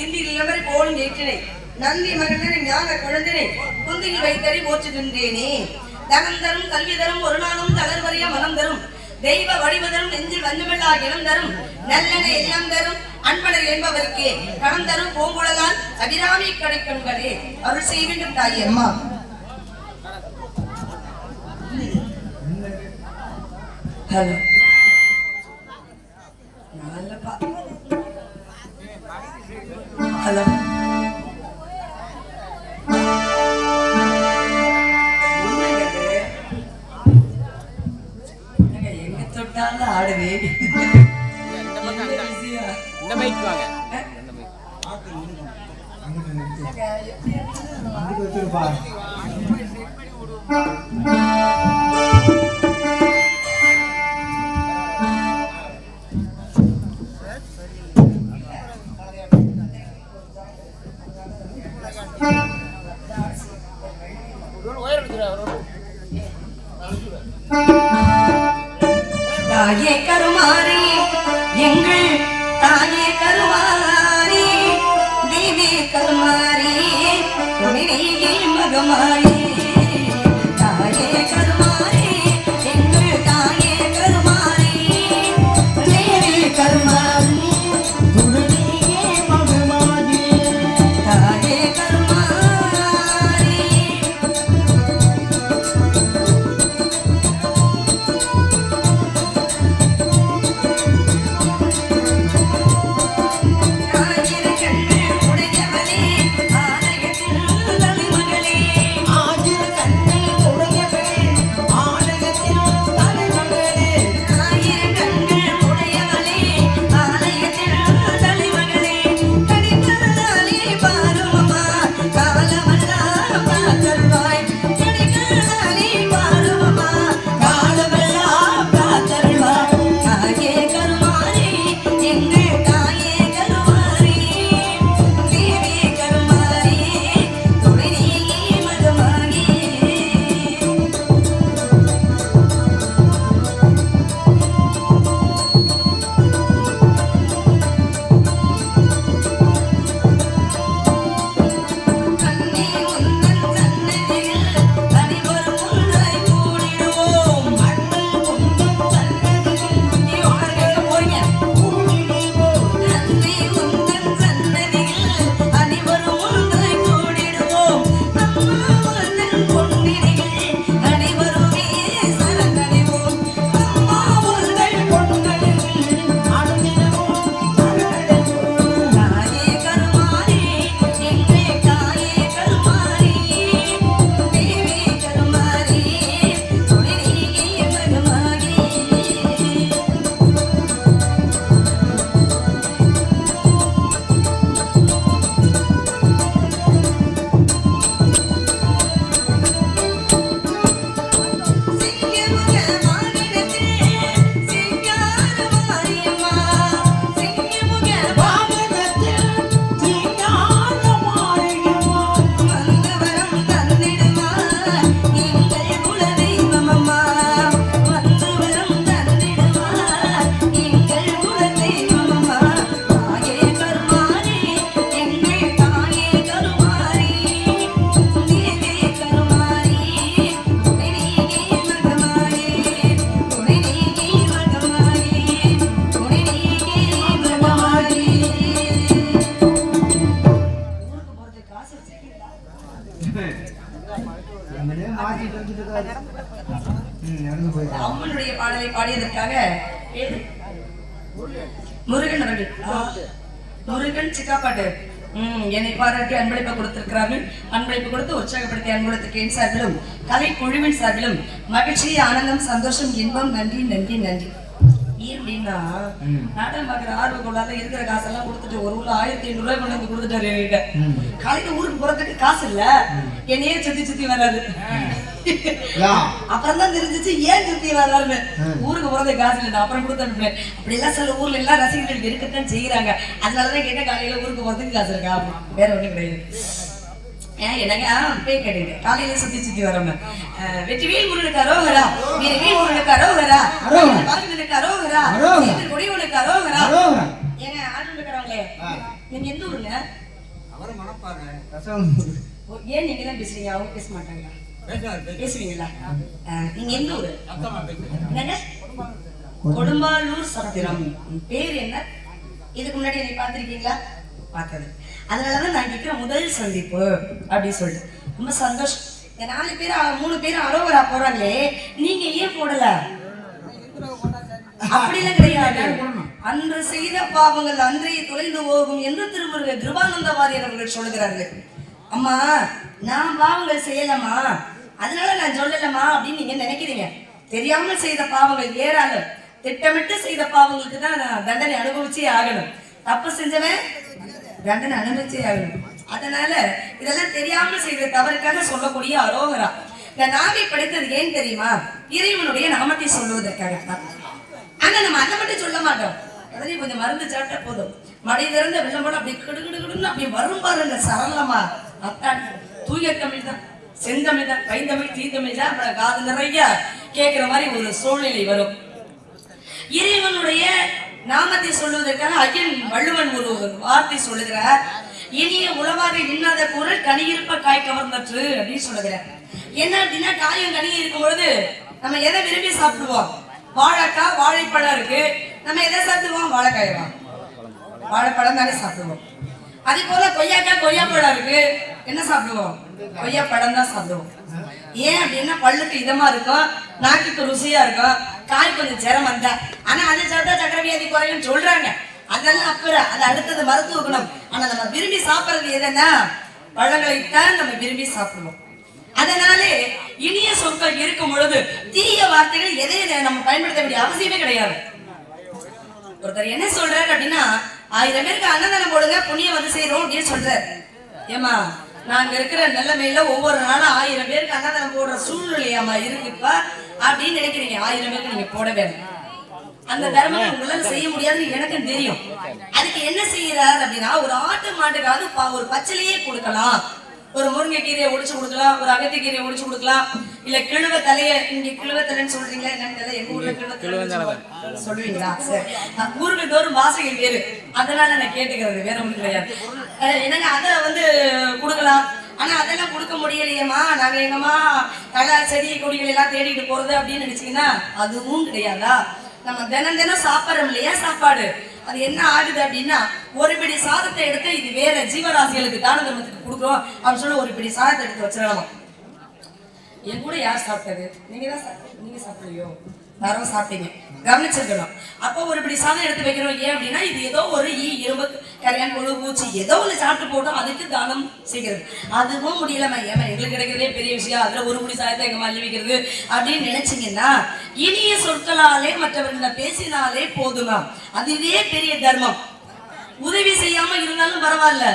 இந்தி இளவரை போலும் ஏற்றினை நந்தி மகனனை ஞான குழந்தினை குந்தியில் வைத்தறி போற்றுகின்றேனே. தனம் தரும் கல்வி தரும் ஒரு நாளும் தளர்வறிய மனம் தரும் தெய்வ வடிவதரும் நெஞ்சில் வஞ்சமில்லா இனம் தரும் நல்லென எல்லாம் தரும் அன்பனர் என்பவருக்கே கணம் தரும் பூங்குழலால் அபிராமி கடைக்கண்களே அருள் செய்ய வேண்டும் தாய் அம்மா. ஹலோ ஹலோ எங்க தொட்டாலும் ஆடுவே. தாயே கருமாரி எங்கள் தாயே கருமாரி தேவி கருமாரி மகமாரி தாயே கருமாரி எங்கள் தாயே கருமாரி தேவி கருமாரி மகமாரி தாயே அம்மனுடைய பாடலை பாடியதற்காக முருகன் அவர்கள் முருகன் சிக்காப்பாட்டு என்னை பாராட்டி அன்பளிப்பு கொடுத்திருக்கிறார்கள். அன்பளிப்பு கொடுத்து உற்சாகப்படுத்திய அன்புலத்துக்கு என் சார்பிலும் கலை குழுவின் சார்பிலும் மகிழ்ச்சி, ஆனந்தம், சந்தோஷம், இன்பம், நன்றி நன்றி நன்றி. அப்படின்னா நாட்டம் பாக்குற ஆர்வ கொள்ளாத இருக்கிற காசெல்லாம் கொடுத்துட்டு ஒரு ஊர்ல 1500 ரூபாய் கொண்டு வந்து கொடுத்துட்டாரு என்கிட்ட. காலையில ஊருக்கு போறதுக்கு காசு இல்ல, என்னையே சுத்தி சுத்தி வராது. அப்புறம் தான் தெரிஞ்சிச்சு ஏன் சுத்தி வராருன்னு. ஊருக்கு போறதுக்கு காசு இல்லை, நான் அப்புறம் கொடுத்து அனுப்புறேன். அப்படி எல்லாம் சில ஊர்ல எல்லாம் ரசிகர்கள் இருக்கத்தான் செய்யறாங்க. அதனாலதான் கேட்ட காலையில ஊருக்கு போறதுக்கு காசு இருக்கா, வேற ஒண்ணும் கிடையாது. என்னங்க பேய் கேட்டீங்க காலையில சுத்தி சுத்தி வராம வெற்றிவேல் முருகனுக்கு அரோகரா, வீரவேல் முருகனுக்கு அரோகரா, பாகனுக்கு அரோகரா, கொடியவனுக்கு அரோகரா. ஏங்க ஆட்டு இருக்கிறவங்களே, நீங்க எந்த ஊருங்க? ஏன் நீங்க தான் பேசுறீங்க, அவங்க பேச மாட்டாங்களா? பேசுவீங்களா? நீங்க எந்த ஊரு? என்னங்க? கொடும்பாலூர் சத்திரம். பேர் என்ன? இதுக்கு முன்னாடி என்னை பார்த்திருக்கீங்களா? பார்த்தது. அதனாலதான் நான் கேட்கிற முதல் சந்திப்பு அப்படின்னு சொல்லிட்டு ரொம்ப சந்தோஷம். இந்த 4 பேர் 3 பேர் அரோகரா போறாங்களே, நீங்க ஏன் போடல? அப்படிலாம் கிடையாது. அன்று செய்த பாவங்கள் அன்றைய தொலைந்து போகும் என்று திருமுருக கிருபானந்த வாரியர் அவர்கள் சொல்லுகிறார்கள். அம்மா நான் பாவங்கள் செய்யலமா, அதனால நான் சொல்லலமா அப்படின்னு நீங்க நினைக்கிறீங்க. தெரியாமல் செய்த பாவங்கள் ஏறாலும், திட்டமிட்டு செய்த பாவங்களுக்கு தான் நான் தண்டனை அனுபவிச்சே ஆகணும். தப்பு செஞ்சவன் தண்டனை அனுபவிச்சே ஆகணும். அதனால இதெல்லாம் தெரியாமல் செய்த தவறுக்காக சொல்லக்கூடிய அரோகரா. இந்த நாவை படைத்தது ஏன் தெரியுமா? இறைவனுடைய நாமத்தை சொல்லுவதற்காகத்தான். ஆனா நம்ம அதை மட்டும் சொல்ல மாட்டோம். உடனே கொஞ்சம் மருந்து சாப்பிட்டா போதும், மடை திறந்த வெள்ளம் போல அப்படி கிடுகிடுன்னு அப்படி வரும் பாருங்க சரளமா. அத்தான் தூய தமிழ் தான், செந்தமிழ் தான், பைந்தமிழ் தீந்தமிழ் தான். அப்புறம் காது நிறைய கேட்கிற மாதிரி ஒரு சூழ்நிலை வரும். இறைவனுடைய நாமத்தை சொல்லுவதற்காக ஐயன் வள்ளுவன் ஒரு வார்த்தை சொல்லுகிறார். இனிய உளவாக இன்னாத குரல் கனியிருப்ப காய் கவர்ந்தற்று அப்படின்னு சொல்லுகிறார். என்ன அப்படின்னா, காயும் கனியும் இருக்கும் பொழுது நம்ம எதை விரும்பி சாப்பிடுவோம்? வாழைக்காய் வாழைப்பழம் இருக்கு, நம்ம எதை சாப்பிடுவோம்? வாழைக்காயவா? வாழைப்பழம் தானே சாப்பிடுவோம். அதே போல கொய்யாக்காய் கொய்யாப்பழம் இருக்கு, என்ன சாப்பிடுவோம்? கொய்யாப்பழம் தான் சாப்பிடுவோம். ஏன் அப்படின்னா பல்லுக்கு இதமா இருக்கும், நாக்குக்கு ருசியா இருக்கும், காய் கொஞ்சம் சிரமம் தான். ஆனா அதை சாப்பிட்டா சக்கரை வியாதி குறையும் சொல்றாங்க. அதெல்லாம் அப்புறம், அது அடுத்தது மருத்துவ குணம். ஆனா நம்ம விரும்பி சாப்பிடுறது எதுன்னா பழங்களைத்தான் நம்ம விரும்பி சாப்பிடுவோம். அதனாலே இனிய சொற்கள் இருக்கும் பொழுது தீய வார்த்தைகள் எதையும் நம்ம பயன்படுத்த வேண்டிய அவசியமே கிடையாது. ஒருத்தர் என்ன சொல்றாரு அப்படின்னா, 1000 பேருக்கு அன்னதானம் போடுங்க புண்ணியம் வந்து செய்யறோம் அப்படின்னு சொல்றாரு. ஏமா நாங்க இருக்கிற நிலைமையில ஒவ்வொரு நாளும் 1000 பேருக்கு அன்னதானம் போடுற சூழ்நிலையாமா இருக்குப்பா அப்படின்னு நினைக்கிறீங்க. 1000 பேருக்கு நீங்க போட வேணும். அந்த தர்மம் உங்களால செய்ய முடியாதுன்னு எனக்கும் தெரியும். அதுக்கு என்ன செய்யறாரு அப்படின்னா, ஒரு ஆட்டு மாட்டுக்காவது ஒரு பச்சிலையே கொடுக்கலாம். ஒரு முருங்கைக்கீரையை ஒடிச்சு கொடுக்கலாம், ஒரு அகத்திக்கீரையை ஒடிச்சு கொடுக்கலாம், இல்ல கிழுவ தலைய, இங்க கிழுவ தலைன்னு சொல்றீங்களா என்னன்னு தெரியல, எங்க ஊர்ல கிழுவ சொல்லுவீங்களா? சரி, ஊருக்கு தோறும் வாசகை வேறு, அதனால நான் கேட்டுக்கிறது, வேற ஒன்றும் கிடையாது. என்னங்க அதை வந்து கொடுக்கலாம். ஆனா அதெல்லாம் கொடுக்க முடியலையேம்மா, நாங்க எங்கம்மா களை செடி கொடிகள் எல்லாம் தேடிட்டு போறது அப்படின்னு நினைச்சீங்கன்னா அதுவும் கிடையாதா? நம்ம தினம் தினம் சாப்பிட்றோம் இல்லையா சாப்பாடு, அது என்ன ஆகுது அப்படின்னா, ஒரு பிடி சாதத்தை எடுத்து இது வேற ஜீவராசிகளுக்கு தான தர்மத்துக்கு கொடுக்குறோம் அப்படின்னு சொல்லி ஒரு பிடி சாதத்தை எடுத்து வச்சிடலாம். என் கூட யார் சாப்பிட்டது? நீங்க தான். நீங்க சாப்பிடலையோ? யாரும் சாப்பிட்டீங்க, கவனிச்சிருக்கணும். அப்போ ஒரு பிடி சாதம் எடுத்து வைக்கிறோம். ஏன் அப்படின்னா, இது ஏதோ ஒரு இரும்பு கல்யாணம் கொழு பூச்சி ஏதோ ஒன்று சாப்பிட்டு போட்டோம், அதுக்கு தானம் செய்கிறது. அதுவும் முடியலமா, ஏமா எங்களுக்கு கிடைக்கிறதே பெரிய விஷயம், அதுல ஒரு பிடி சாதத்தை எங்க மல்லி வைக்கிறது அப்படின்னு நினைச்சீங்கன்னா, இனிய சொற்களாலே மற்றவர்களை பேசினாலே போதுமா, அதுவே பெரிய தர்மம். உதவி செய்யாம இருந்தாலும் பரவாயில்ல,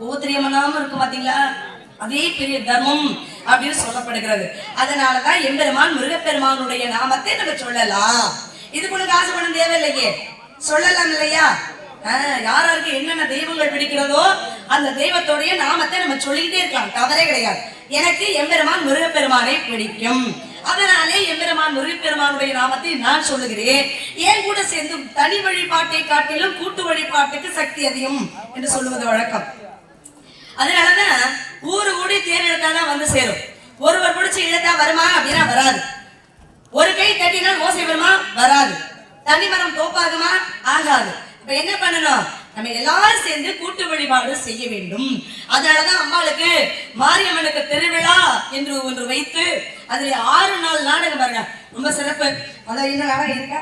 கோத்திரியமனாம இருக்கும் பாத்தீங்களா, அதே பெரிய தர்மம் அப்படின்னு சொல்லப்படுகிறது. அதனாலதான் எம்பெருமான் முருகப்பெருமானுடைய நாமத்தை நம்ம சொல்லலாம். இதுக்கு உனக்கு காசு பணம் தேவையில்லையே, சொல்லலாம் இல்லையா? யாராருக்கு என்னென்ன தெய்வங்கள் பிடிக்கிறதோ அந்த தெய்வத்தோடைய நாமத்தை நம்ம சொல்லிக்கிட்டே இருக்கலாம், தவறே கிடையாது. எனக்கு எம்பெருமான் முருகப்பெருமானை பிடிக்கும், அதனாலே எம்பெருமான் முருகப்பெருமானுடைய நாமத்தை நான் சொல்லுகிறேன். ஏன் கூட சேர்ந்து தனி வழிபாட்டை காட்டிலும் கூட்டு வழிபாட்டுக்கு சக்தி அதிகம் என்று சொல்லுவது வழக்கம். அதனாலதான் ஊரு கூடி தேர் எடுத்தாதான் வந்து சேரும். ஒருவர் பிடிச்சு இழுத்தா வருமா அப்படின்னா வராது. ஒரு கை தட்டினால் ஓசை வருமா? வராது. தனிமரம் தோப்பாகுமா? ஆகாது. இப்ப என்ன பண்ணணும்? நம்ம எல்லாரும் சேர்ந்து கூட்டு வழிபாடு செய்ய வேண்டும். அதனாலதான் அம்மாளுக்கு மாரியம்மனுக்கு திருவிழா என்று ஒன்று வைத்து அதுல 6 நாள் நாடகம் பாருங்க, ரொம்ப சிறப்பு. அதான் என்ன நாடகம் இருக்கா?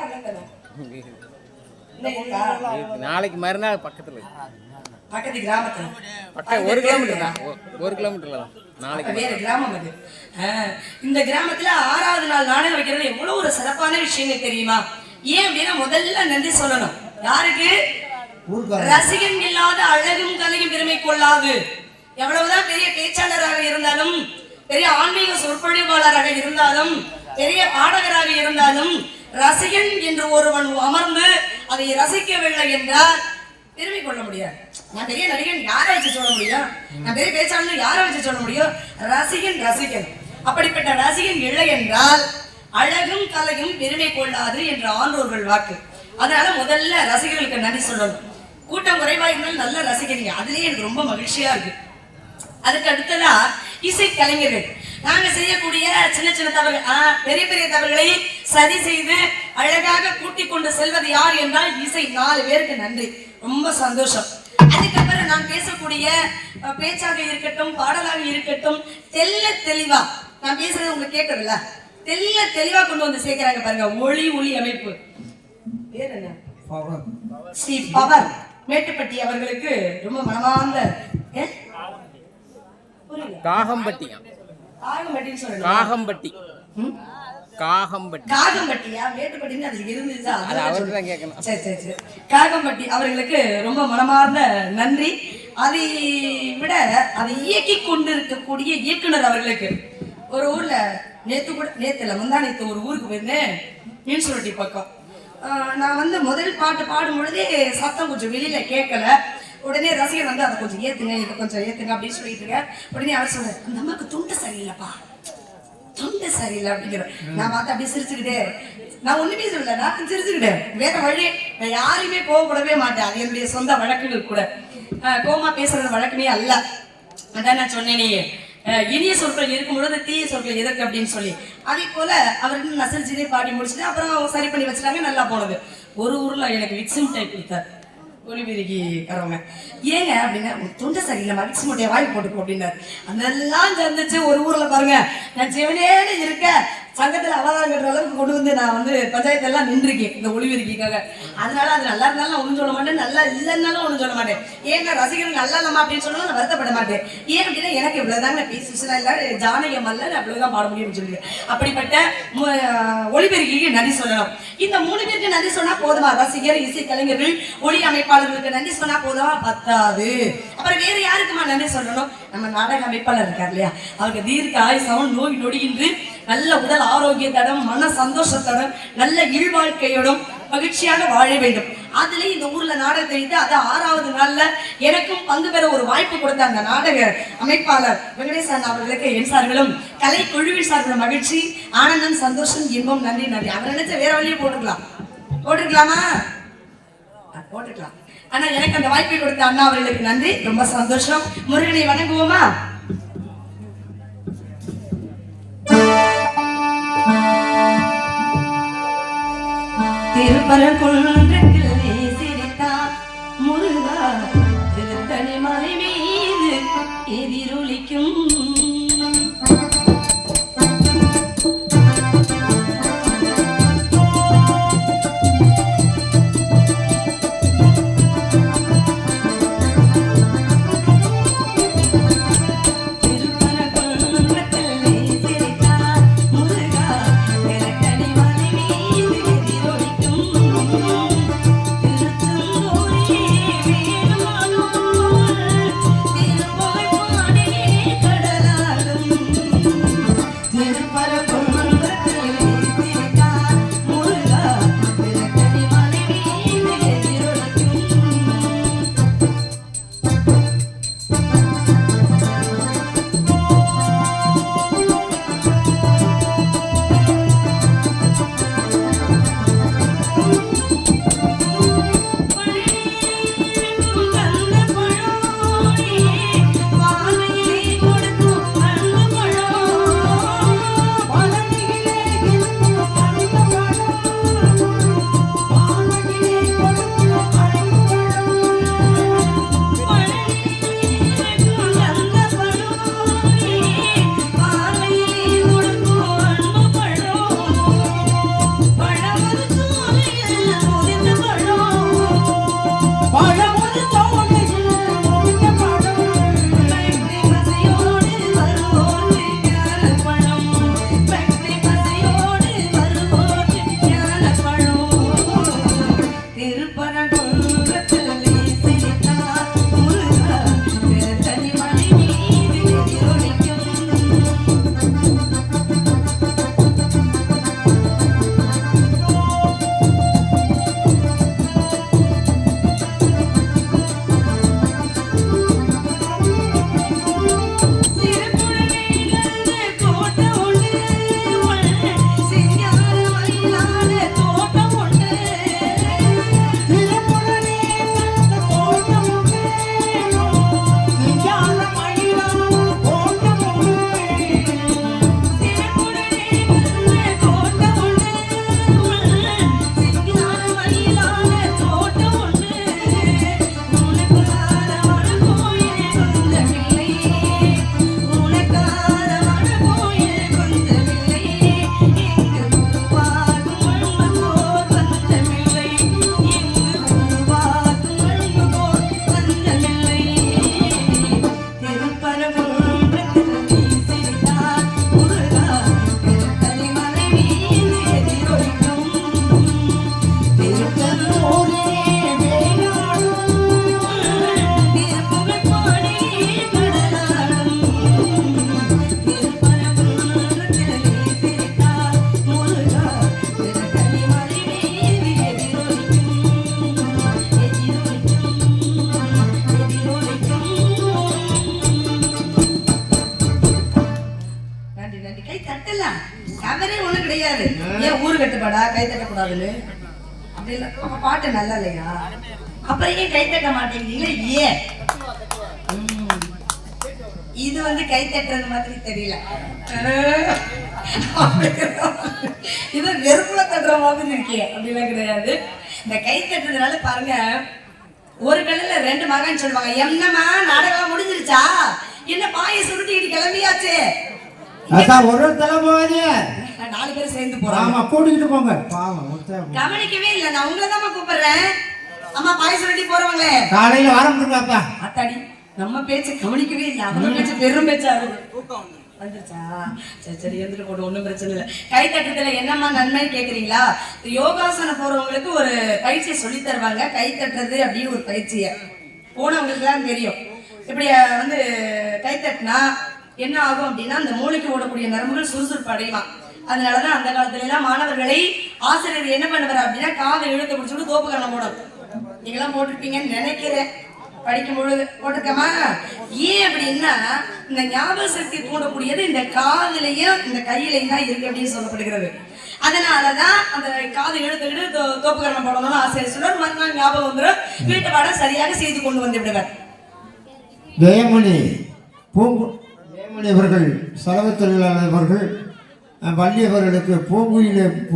நாளைக்கு மறுநாள் பக்கத்துல பக்கத்து கிராமத்துல, ஒரு கிலோமீட்டர்ல தான் நாளைக்கு வேற கிராமம் அது. இந்த கிராமத்துல 6வது நாள் நாடகம் வைக்கிறது எவ்வளவு ஒரு சிறப்பான விஷயம் தெரியுமா? ஏன் அப்படின்னா, முதல்ல நன்றி சொல்லணும். யாருக்கு? ரசிகன் இல்லாத அழகும் கலையும் பெருமை கொள்ளாது. எவ்வளவுதான் பெரிய பேச்சாளராக இருந்தாலும், பெரிய ஆன்மீக சொற்பொழிவாளராக இருந்தாலும், பெரிய பாடகராக இருந்தாலும், ரசிகன் என்று ஒருவன் அமர்ந்து அதை ரசிக்கவில்லை என்றால் பெருமை கொள்ள முடியாது. நான் பெரிய நடிகன் யாரை வச்சு சொல்ல முடியும்? நான் பெரிய பேச்சாளர் யாரை வச்சு சொல்ல முடியும்? ரசிகன் ரசிகன். அப்படிப்பட்ட ரசிகன் இல்லை என்றால் அழகும் கலையும் பெருமை கொள்ளாது என்ற ஆன்றோர்கள் வாக்கு. அதனால முதல்ல ரசிகர்களுக்கு நன்றி சொல்லணும். கூட்டம் குறைவா இருந்தாலும் நல்ல ரசிகனீங்க, அதுலயே எனக்கு ரொம்ப மகிழ்ச்சியா இருக்கு. அதுக்கு அடுத்ததா இசை கலைஞர்கள். நாங்க செய்யக்கூடிய சின்ன சின்ன தவறுகள், பெரிய பெரிய தவறுகளை சரி செய்து அழகாக கூட்டிக் கொண்டு செல்வது யார் என்றால் இசை. 4 பேருக்கு நன்றி, ரொம்ப சந்தோஷம். அதுக்கப்புறம் நான் பேசக்கூடிய பேச்சாக இருக்கட்டும், பாடலாக இருக்கட்டும், தெல்ல தெளிவா நான் பேசுறது உங்களுக்கு கேட்கறதுல தெல்ல தெளிவா கொண்டு வந்து சேர்க்கிறாங்க பாருங்க. ஒளி அமைப்பு பேர் என்ன? ஸ்ரீ பவர் மேட்டுப்பட்டி அவர்களுக்கு ரொம்ப மனமார்ந்த காகம்பட்டி காகம்பட்டியா மேட்டுப்பட்டின்னு அதுக்கு இருந்துச்சா? அது அவருக்கு தான் கேட்கணும். சரி. காகம்பட்டி அவர்களுக்கு ரொம்ப மனமார்ந்த நன்றி. அதை விட அதை இயக்கி கொண்டிருக்கக்கூடிய இயக்குனர் அவர்களுக்கு ஒரு ஊர்ல நேத்து முந்தானேத்து ஒரு ஊருக்கு போயிருந்தேன், மீன்சுருட்டி பக்கம். நான் வந்து முதல் பாட்டு பாடும் பொழுதே சத்தம் கொஞ்சம் வெளியில கேட்கல. உடனே ரசிகர் வந்து அதை கொஞ்சம் ஏத்துங்க, இதை கொஞ்சம் ஏத்துங்க அப்படின்னு சொல்லிட்டு இருக்க. உடனே அவர் சொல்ற, அந்த அம்மாக்கு தொண்டை சரியில்லைப்பா, தொண்டை சரியில்லை அப்படிங்கிற. நான் பார்த்து அப்படியே சிரிச்சுக்கிட்டே, நான் ஒண்ணுமே சொல்லல, நான் சிரிச்சுக்கிட்டேன். வேற வழி, நான் யாரையுமே கோவப்படவே மாட்டேன். அது என்னுடைய சொந்த வழக்குகள் கூட. கோமா பேசுறது வழக்கமே அல்ல. அதான் நான் சொன்னேனே, இனிய சொற்கள் இருக்கும் பொழுது தீய சொற்கள் எதற்கு அப்படின்னு சொல்லி. அதே போல அவர் நசரிச்சிலே பாடி முடிச்சுட்டு அப்புறம் சரி பண்ணி வச்சுட்டாங்க, நல்லா போனது. ஒரு ஊர்ல எனக்கு விக்ஸிம் டைப் கொடுத்தார், ஒளிபெருக்கி கரவங்க. ஏங்க அப்படின்னா, தொண்டை சரியில்லை, விக்ஸ் மூட்டையை வாய் போட்டுக்கோ அப்படின்னாரு. அதெல்லாம் சேர்ந்துச்சு ஒரு ஊர்ல பாருங்க. நான் சிவனேன்னு இருக்க சங்கத்துல அவதாரம் கட்டுற அளவுக்கு கொண்டு வந்து நான் வந்து பஞ்சாயத்து எல்லாம் நின்றுருக்கேன் இந்த ஒளிபெருக்கிக்காக. அதனால அது நல்லா இருந்தாலும் ஒன்றும் சொல்ல மாட்டேன், நல்லா இல்லைன்னாலும் ஒன்றும் சொல்ல மாட்டேன். ஏங்க ரசிகர்கள் நல்லா இல்லமா அப்படின்னு சொன்னாலும் நான் வருத்தப்பட மாட்டேன். ஏன் அப்படின்னா எனக்கு இவ்வளவுதாங்க பேசுச்சுனா இல்ல ஜானகம் அல்ல, நான் அவ்வளவுதான் பாட முடியும்னு சொல்லுவேன். அப்படிப்பட்ட ஒளிபெருக்கிக்கு நன்றி சொல்லணும். இந்த 3 பேருக்கு நன்றி சொன்னா போதுமா? ரசிகர், இசை கலைஞர்கள், ஒளி அமைப்பாளர்களுக்கு நன்றி சொன்னா போதுமா? பத்தாது. அப்புறம் வேற யாருக்குமா நன்றி சொல்லணும்? நம்ம நாடக அமைப்பாளர் இருக்கார் இல்லையா, அவருக்கு தீர்க்க ஆயுசாவும் நோய் நொடியின்றி நல்ல உடல் ஆரோக்கியத்தோடும் மன சந்தோஷத்தோடும் நல்ல இல்வாழ்க்கையோடும் மகிழ்ச்சியாக வாழ வேண்டும். அதுல இந்த ஊர்ல நாடகத்தை வைத்து அது 6வது நாள்ல எனக்கும் பங்கு பெற ஒரு வாய்ப்பு கொடுத்த அந்த நாடக அமைப்பாளர் வெங்கடேசன் அவர்களுக்கு என் சார்களும் கலை குழுவின் சார்களும் மகிழ்ச்சி, ஆனந்தம், சந்தோஷம், இன்பம், நன்றி. அவர் நினைச்ச வேற வழியே போட்டுக்கலாமா? போட்டுக்கலாம். ஆனா எனக்கு அந்த வாய்ப்பை கொடுத்த அண்ணா அவர்களுக்கு நன்றி, ரொம்ப சந்தோஷம். முருகனை வணங்குவோமா? திருப்பரங்குன்றத்திலே சிரித்தார் முருகா, திருத்தணி மலை மீது எதிரொலிக்கும் ஏன் ஊரு கட்டுப்பாடா கை தட்டக்கூடாதுன்னு அப்படி இல்லை. அப்ப பாட்டு நல்லா இல்லையா? அப்புறம் ஏன் கை தட்ட மாட்டேங்கிறீங்களா? ஏன் இது வந்து கை தட்டுறது மாதிரி தெரியல, இது வெறுப்புல தட்டுற மாதிரி இருக்கே அப்படிலாம் கிடையாது. இந்த கை தட்டுறதுனால பாருங்க, ஒரு கல்லுல ரெண்டு மகன் சொல்லுவாங்க. என்னம்மா நாடகம் முடிஞ்சிருச்சா? என்ன பாயை சுருட்டிட்டு கிளம்பியாச்சு? ஒரு தலைமுறை 4 பேர் சேர்ந்து போறாங்க. கூட்டிகிட்டு போங்க. கவனிக்கவே இல்லை, நான் உங்களை தான் கூப்பிடுறேன். அம்மா பாயை சுருட்டி போறவங்களே காலையில ஆரம்பிச்சிருக்காப்பா. அத்தாடி நம்ம பேச்சு கவனிக்கவே இல்லை, அவங்க பேச்சு பெரும் பேச்சா வந்துருச்சா? சரி சரி எழுந்துட்டு போட்டு ஒன்றும் பிரச்சனை இல்லை. கை தட்டுறதுல என்னம்மா நன்மை கேட்குறீங்களா? யோகாசனம் போறவங்களுக்கு ஒரு பயிற்சியை சொல்லி தருவாங்க, கை தட்டுறது அப்படின்னு ஒரு பயிற்சியை. போனவங்களுக்கு தான் தெரியும். இப்படி வந்து கை தட்டினா என்ன ஆகும் அப்படின்னா, அந்த மூளைக்கு ஓடக்கூடிய நரம்புகள் சுறுசுறுப்பு அடையுமா. அதனாலதான் அந்த காலத்துல எல்லாம் மாணவர்களை ஆசிரியர் என்ன பண்ணுவார் அப்படின்னா, காதை இழுத்து பிடிச்சிட்டு தோப்புக்கரணம் போடும். நீங்களாம் போட்டிருப்பீங்கன்னு நினைக்கிறேன், படிக்கும் பொழுது போட்டிருக்கமா. ஏன் அப்படின்னா, இந்த ஞாபக சக்தி தூண்டக்கூடியது இந்த காதுலையும் இந்த கையிலையும் தான் இருக்கு அப்படின்னு சொல்லப்படுகிறது. அதனாலதான் அந்த காது இழுத்துக்கிட்டு தோப்புக்கரணம் போடணும்னு ஆசிரியர் சொல்றார். மறுநாள் ஞாபகம் வந்துடும், வீட்டு பாடம் சரியாக செய்து கொண்டு வந்து விடுவார். ஜெயமணி அவர்கள் செலவு தொழிலாளர்கள் வள்ளியவர்களுக்கு பூங்குயிலே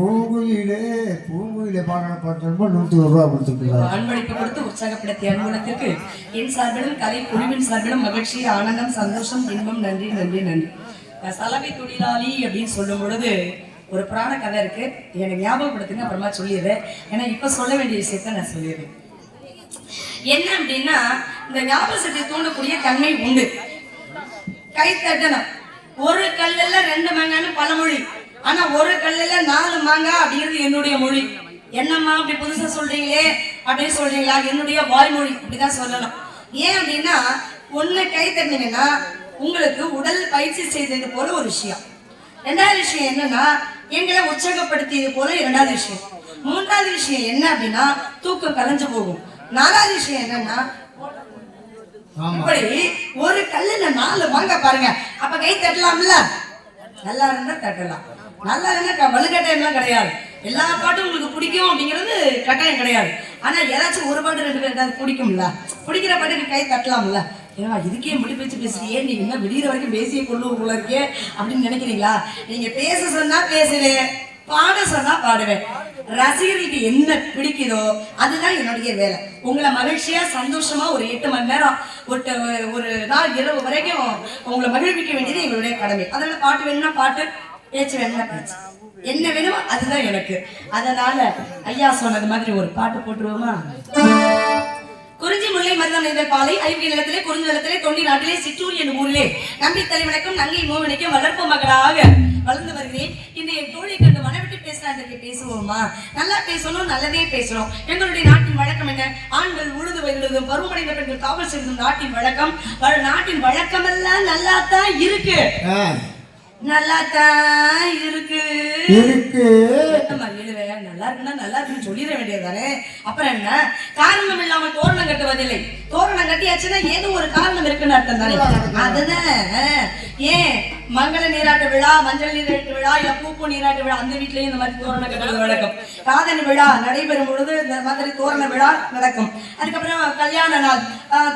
பாடப்பட்ட 101 ரூபா கொடுத்துருக்கிறார். அன்பளிப்பு கொடுத்து உற்சாகப்படுத்திய அன்புலத்திற்கு என் சார்பிலும் கலை குழுவின் சார்பிலும் மகிழ்ச்சி, ஆனந்தம், சந்தோஷம், இன்பம், நன்றி நன்றி நன்றி. சலவை தொழிலாளி அப்படின்னு சொல்லும் பொழுது ஒரு புராண கதை இருக்கு, எனக்கு ஞாபகப்படுத்துங்க, அப்புறமா சொல்லிடுறேன். ஏன்னா இப்ப சொல்ல வேண்டிய விஷயத்த நான் சொல்லிடுறேன். என்ன அப்படின்னா, இந்த ஞாபக சக்தி தூண்டக்கூடிய தன்மை உண்டு. கை தட்டணும். ஒரு கல்லுல 2 மாங்கான்னு பழமொழி, ஆனா ஒரு கல்லுல 4 மாங்காய் அப்படிங்கிறது என்னுடைய மொழி. என்னம்மா அப்படி புதுசா சொல்றீங்களே அப்படின்னு சொல்றீங்களா? என்னுடைய வாய்மொழி அப்படிதான் சொல்லணும். ஏன் அப்படின்னா, ஒண்ணு கை தட்டினீங்கன்னா உங்களுக்கு உடல் பயிற்சி செய்தது போல ஒரு விஷயம். 2வது விஷயம் என்னன்னா, எங்களை உற்சாகப்படுத்தியது போல 2வது விஷயம். 3வது விஷயம் என்ன அப்படின்னா, தூக்கம் கலைஞ்சு போகும். 4வது விஷயம் என்னன்னா, இப்படி ஒரு கல்லுல 4 மாங்காய் பாருங்க. அப்ப கை தட்டலாம்ல? நல்லா இருந்தா தட்டலாம், நல்லா இருந்தா வலுக்கட்டாயம்லாம் கிடையாது. எல்லா பாட்டும் உங்களுக்கு பிடிக்கும் அப்படிங்கிறது கட்டாயம் கிடையாது. ஆனா ஏதாச்சும் ஒரு பாட்டு 2 பேர் பிடிக்கும்ல, பிடிக்கிற பாட்டுக்கு கை தட்டலாம்ல. ஏன்னா இதுக்கே முடி பேச்சு பேசுறியே, நீ என்ன விடிகிற வரைக்கும் பேசிய கொள்ளுவ இருக்கே அப்படின்னு நினைக்கிறீங்களா? நீங்க பேச சொன்னா பேசுவேன், பாட சொன்னா பாடுவேன். ரசிகர்களுக்கு என்ன பிடிக்குதோ அதுதான் என்னுடைய வேலை. உங்களை மகிழ்ச்சியா சந்தோஷமா ஒரு 8 மணி நேரம் ஒரு நாள் இரவு வரைக்கும் உங்களை மகிழ்விக்க வேண்டியது எங்களுடைய கடமை. அதனால பாட்டு வேணும்னா பாட்டு, பேச்சு வேணும்னா பேச்சு, என்ன வேணுமோ அதுதான் எனக்கு. அதனால ஐயா சொன்னது மாதிரி ஒரு பாட்டு போட்டுருவோமா? குறிஞ்சி முல்லை மருதம் நெய்தல் பாலை ஐவிய நிலத்திலே குறிஞ்சி நிலத்திலே தொண்டி நாட்டிலே சிற்றூர் என் ஊரிலே நம்பி தலைவனுக்கும் நங்கை மோகனுக்கும் வளர்ப்பு மகளாக வளர்ந்து வருகிறேன். இந்த என் தோழி கண்டு மனவிட்டு பேசலான்றதுக்கு பேசுவோமா? நல்லா பேசணும், நல்லதே பேசணும். எங்களுடைய நாட்டின் வழக்கம் என்ன? ஆண்கள் உழுது வயதும் பருவமடைந்த பெண்கள் காவல் செய்யும் நாட்டின் வழக்கம். நாட்டின் வழக்கம் எல்லாம் நல்லாத்தான் இருக்கு, நல்லாத்தான் இருக்கு. நல்லா இருக்குன்னா நல்லா இருக்குன்னு சொல்லிட வேண்டியதுதானே. அப்புறம் என்ன, காரணம் இல்லாம தோரணம் கட்டுவதில்லை. தோரணம் கட்டியாச்சுன்னா ஏதோ ஒரு காரணம் இருக்குன்னு அர்த்தம் தானே. அதுதான் ஏன் மங்கள நீராட்டு விழா, மஞ்சள் நீராட்டு விழா, இல்ல பூ நீராட்டு விழா, அந்த வீட்லயும் இந்த மாதிரி தோரணம் கட்டுறது வழக்கம். காதணி விழா நடைபெறும் பொழுது இந்த மாதிரி தோரண விழா நடக்கும். அதுக்கப்புறம் கல்யாண நாள்,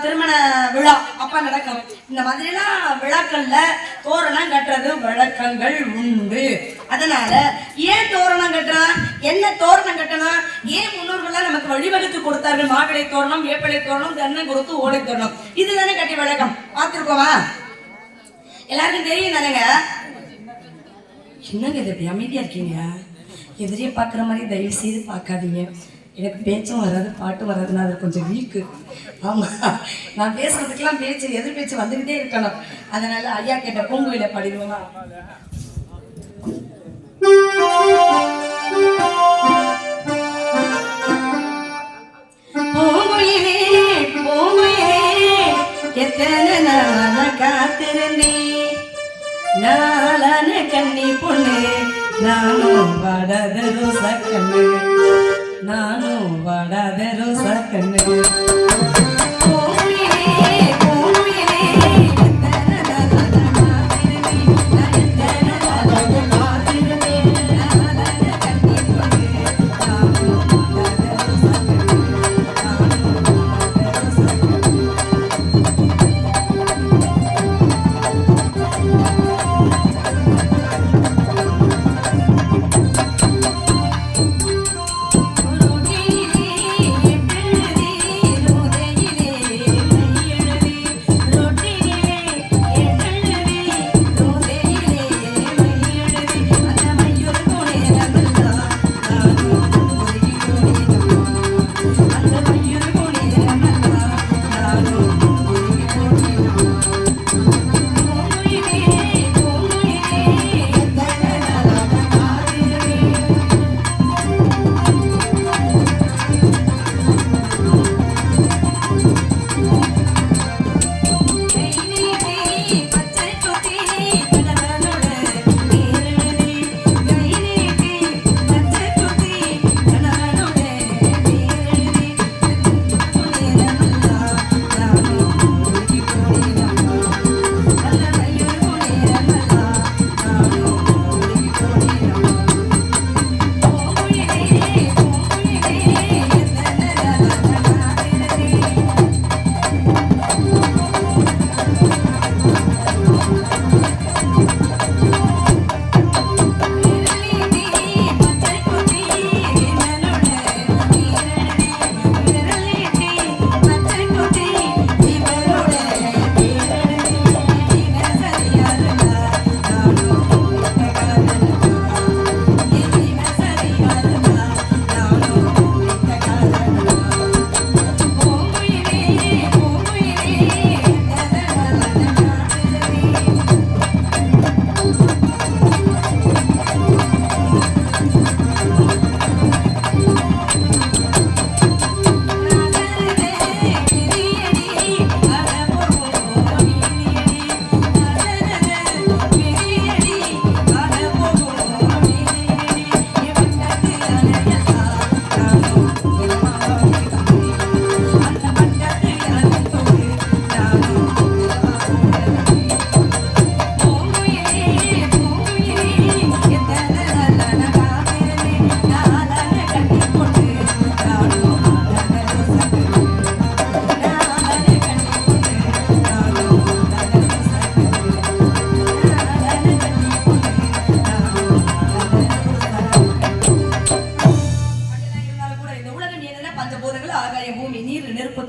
திருமண விழா அப்ப நடக்கும். இந்த மாதிரி எல்லாம் விழாக்கள்ல தோரணம் கட்டுறது வழக்கங்கள் உண்டு. அதனால ஏன் தோரணம் கட்டுறான், என்ன தோரணம் கட்டணும், ஏன் முன்னோர்கள் நமக்கு வழிவகுத்து கொடுத்தார்கள்? மாவிளை தோரணம், வேப்பிலை தோரணம், தென்னை குருத்து, ஓலை தோரணம், இதுதானே கட்டி வழக்கம். பார்த்திருக்கோமா? எல்லாருக்கும் தெரியும் தானேங்க. என்னங்க இது இப்படி அமைதியா இருக்கீங்க? எதிரியை பார்க்குற மாதிரி தயவு செய்து பார்க்காதீங்க. எனக்கு பேச்சும் வராது, பாட்டும் வராதுன்னா அது கொஞ்சம் வீக்கு. ஆமா, நான் பேசுறதுக்கெல்லாம் பேச்சு, எதிர் பேச்சு வந்துகிட்டே இருக்கணும். அதனால ஐயா கேட்ட பூங்குயில பாடிடுவோமா? பூங்குயிலே பூங்குயிலே எத்தனை நாள காத்திருந்தே, நாளான கண்ணி பொண்ணு நானும் வாடாத ரோசா கண்ணு, நானும் வாடாத ரோசா கண்ணு.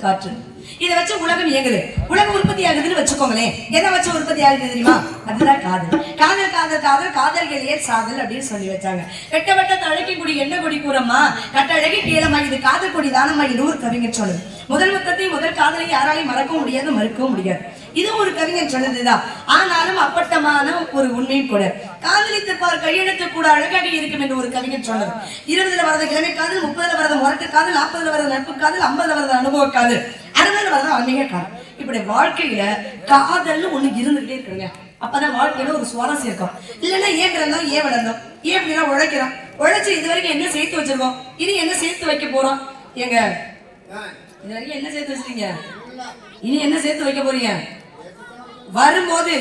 காற்று. இதை வச்சு உலகம் இயங்குது. உலகம் உற்பத்தி ஆகுதுன்னு வச்சுக்கோங்களேன். எதை வச்சு உற்பத்தி ஆகுது தெரியுமா? அதுதான் காதல். காதல் காதல் காதல் காதல்களே சாதல் அப்படின்னு சொல்லி வச்சாங்க. வெட்ட வெட்ட தழைக்கு குடி என்ன கொடி கூறம்மா கட்டழகி கீழமா இது காதல் கொடி தானம்மா இது ஒரு கவிஞர் சொல்லுது. முதல் முத்தத்தை முதல் காதலை யாராலையும் மறக்கவும் முடியாது மறுக்கவும் முடியாது. இது ஒரு கவிஞர் சொன்னதுதான். ஆனாலும் அப்பட்டமான ஒரு உண்மையும் கூட. காதலித்து பார் கையெழுத்து கூட அழகாக இருக்கும் என்று ஒரு கவிஞர் சொன்னது. 20ல வரத கிழமை காதல், 30ல வரத முரட்டு காதல், 40ல வரத நட்பு காதல், 50ல வரத அனுபவ காதல், 60ல வரத ஆன்மீக காதல். இப்படி வாழ்க்கையில காதல்னு ஒண்ணு இருந்துகிட்டே இருக்குங்க. அப்பதான் வாழ்க்கையில ஒரு சுவாரஸ்யம் இருக்கும். இல்லைன்னா ஏன் பிறந்தோம் ஏன் வளர்ந்தோம் ஏன் அப்படின்னா உழைக்கிறோம். உழைச்சு இது வரைக்கும் என்ன சேர்த்து வச்சிருக்கோம், இனி என்ன சேர்த்து வைக்க போறோம்? ஏங்க இது வரைக்கும் என்ன சேர்த்து வச்சிருக்கீங்க, இனி என்ன சேர்த்து வைக்க போறீங்க? வரும்போது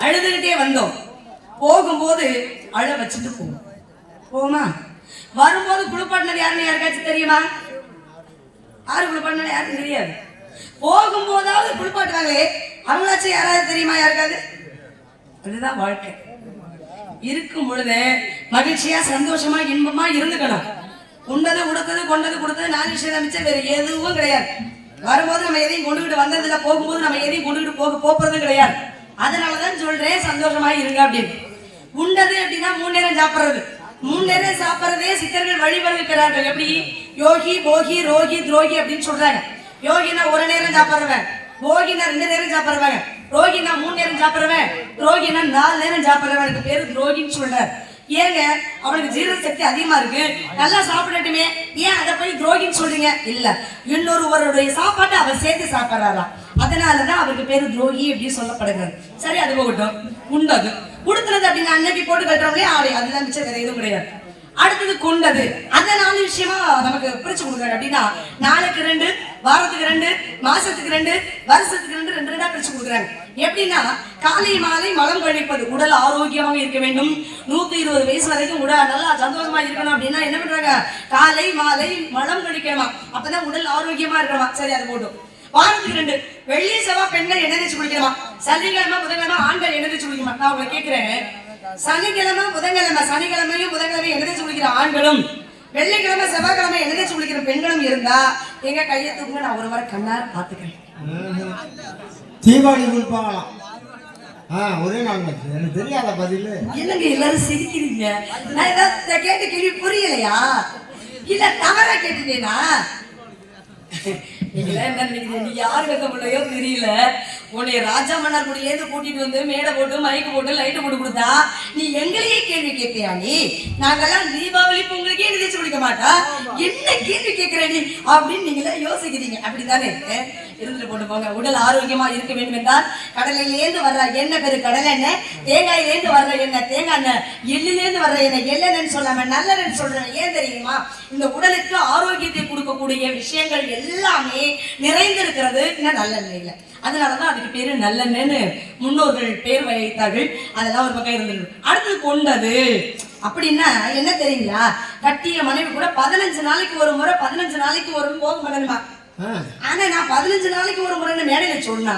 அழுதுகிட்டே வந்தோம், போகும்போது அழ வச்சுட்டு போமா. வரும்போது குளிப்பாட்டினது யாருன்னு யாருக்காச்சும் தெரியுமா? யாரு குளிப்பாட்டினது யாருன்னு தெரியாது. போகும்போதாவது குளிப்பாட்டுவாங்களே அவங்களாச்சும் யாராவது தெரியுமா யாருக்காவது? அதுதான் வாழ்க்கை. இருக்கும் பொழுது மகிழ்ச்சியா சந்தோஷமா இன்பமா இருந்துக்கணும். உண்டது உடுத்தது கொண்டது கொடுத்தது 4 விஷயம் மிச்சம் வேற எதுவும் கிடையாது. வரும்போது நம்ம எதையும் கொண்டுகிட்டு வந்ததில்ல, போகும்போது நம்ம எதையும் கொண்டுகிட்டு போறதும் கிடையாது. அதனாலதான் சொல்றேன் சந்தோஷமா இருங்க அப்படின்னு. உண்டது அப்படின்னா 3 நேரம் சாப்பிடுறது. 3 நேரம் சாப்பிடுறதே சித்தர்கள் வழிவகுக்கிறார்கள். எப்படி? யோகி போகி ரோகி துரோகி அப்படின்னு சொல்றாங்க. யோகினா 1 நேரம் சாப்பிடுறவன், போகினா 2 நேரம் சாப்பிடுறவன், ரோகினா 3 நேரம் சாப்பிடுறவன், துரோகினா 4 நேரம் சாப்பிடுறவனுக்கு பேரு துரோகின்னு சொல்றாரு. ஏங்க அவனுக்கு ஜீரண சக்தி அதிகமா இருக்கு, நல்லா சாப்பிடட்டுமே, ஏன் அதை போய் துரோகின்னு சொல்றீங்க? இல்ல, இன்னொருவருடைய சாப்பாட்டை அவர் சேர்த்து சாப்பிடுறாரா, அதனாலதான் அவருக்கு பேரு துரோகி அப்படின்னு சொல்லப்படுகிறது. சரி, அது போகட்டும். உண்டது உடுத்துறது அப்படின்னா அன்னைக்கு போட்டு கட்டுறவங்களே ஆடை, அதுதான் மிச்சம் வேற எதுவும் கிடையாது. அடுத்தது கொண்டது. அந்த 4 விஷயமா நமக்கு பிரிச்சு கொடுக்குறாங்க. அப்படின்னா நாளைக்கு 2, வாரத்துக்கு 2, மாசத்துக்கு 2, வருஷத்துக்கு 2, 2 பிரிச்சு கொடுக்குறாங்க. எப்படின்னா காலை மாலை மலம் கழிப்பது, உடல் ஆரோக்கியமாக இருக்க வேண்டும். 120 வயசு வரைக்கும் உடல் நல்லா சந்தோஷமா இருக்கணும் அப்படின்னா என்ன பண்றாங்க? காலை மாலை மலம் கழிக்கணுமா, அப்பதான் உடல் ஆரோக்கியமா இருக்கணுமா. சரி, அது போட்டும். வாரத்துக்கு 2, வெள்ளி செவ்வாய் பெண்கள் எண்ணெய் தேய்ச்சி குளிக்கணுமா, சனிக்கிழமை புதன்கிழமை ஆண்கள் எண்ணெய் தேய்ச்சி குளிக்கணுமா. நான் உங்களை கேட்கிறேன், சனிக்கிழமை புதன்கிழமை, சனிக்கிழமையும் புதன்கிழமையும் எண்ணெய் தேய்ச்சி குளிக்கிற ஆண்களும், வெள்ளிக்கிழமை செவ்வாய்க்கிழமை எண்ணெய் தேய்ச்சி குளிக்கிற பெண்களும் இருந்தா எங்க கையை தூக்குங்க, நான் ஒரு முறை கண்ணார் பாத்துக்கிறேன். தீபாவளி குளிப்பாங்களாம். ஒரே நாள் எனக்கு தெரியாத பதில். என்னங்க எல்லாரும் சிரிக்கிறீங்க? நான் ஏதாவது கேட்ட கேள்வி புரியலையா, இல்ல தவறா கேட்டுட்டேனா? நீங்களா என்ன நினைக்கிறீங்க? நீ யாரு கத்த முடியோ தெரியல. உன்னைய ராஜா மன்னார் குடியிலேருந்து கூட்டிட்டு வந்து மேடை போட்டு மைக்கு போட்டு லைட்டு போட்டு கொடுத்தா நீ எங்களையே கேள்வி கேட்பியா? நீ நாங்கெல்லாம் தீபாவளி பொங்கலுக்கே நினைச்சு பிடிக்க மாட்டா, என்ன கேள்வி கேட்கிற நீ அப்படின்னு நீங்களே யோசிக்கிறீங்க. அப்படித்தானே இருந்துட்டு போட்டு போங்க. உடல் ஆரோக்கியமா இருக்க வேண்டும் என்றால் கடலையிலேருந்து வர்ற எண்ணெய் பேரு கடலை எண்ணெய், தேங்காயிலேருந்து வர்ற எண்ணெய் தேங்காய் எண்ணெய், எள்ளிலேருந்து வர்ற எண்ணெய் எள்ளெண்ணெய்ன்னு சொல்லாம நல்லெண்ணெய்ன்னு சொல்றேன். ஏன் தெரியுமா? இந்த உடலுக்கு ஆரோக்கியத்தை கொடுக்கக்கூடிய விஷயங்கள் எல்லாமே நிறைந்திருக்கிறது இந்த நல்லெண்ணெயில. அதனாலதான் அதுக்கு பேரு நல்லெண்ணெய்னு முன்னோர்கள் பேர் வைத்தார்கள். அதெல்லாம் ஒரு பக்கம் இருந்தது. அடுத்து கொண்டது அப்படின்னா என்ன தெரியுங்களா? கட்டிய மனைவி கூட 15 நாளைக்கு ஒரு முறை 15 நாளைக்கு ஒரு போக பண்ணணுமா. ஆனா நான் 15 நாளைக்கு ஒரு முறை மேடையில சொன்னா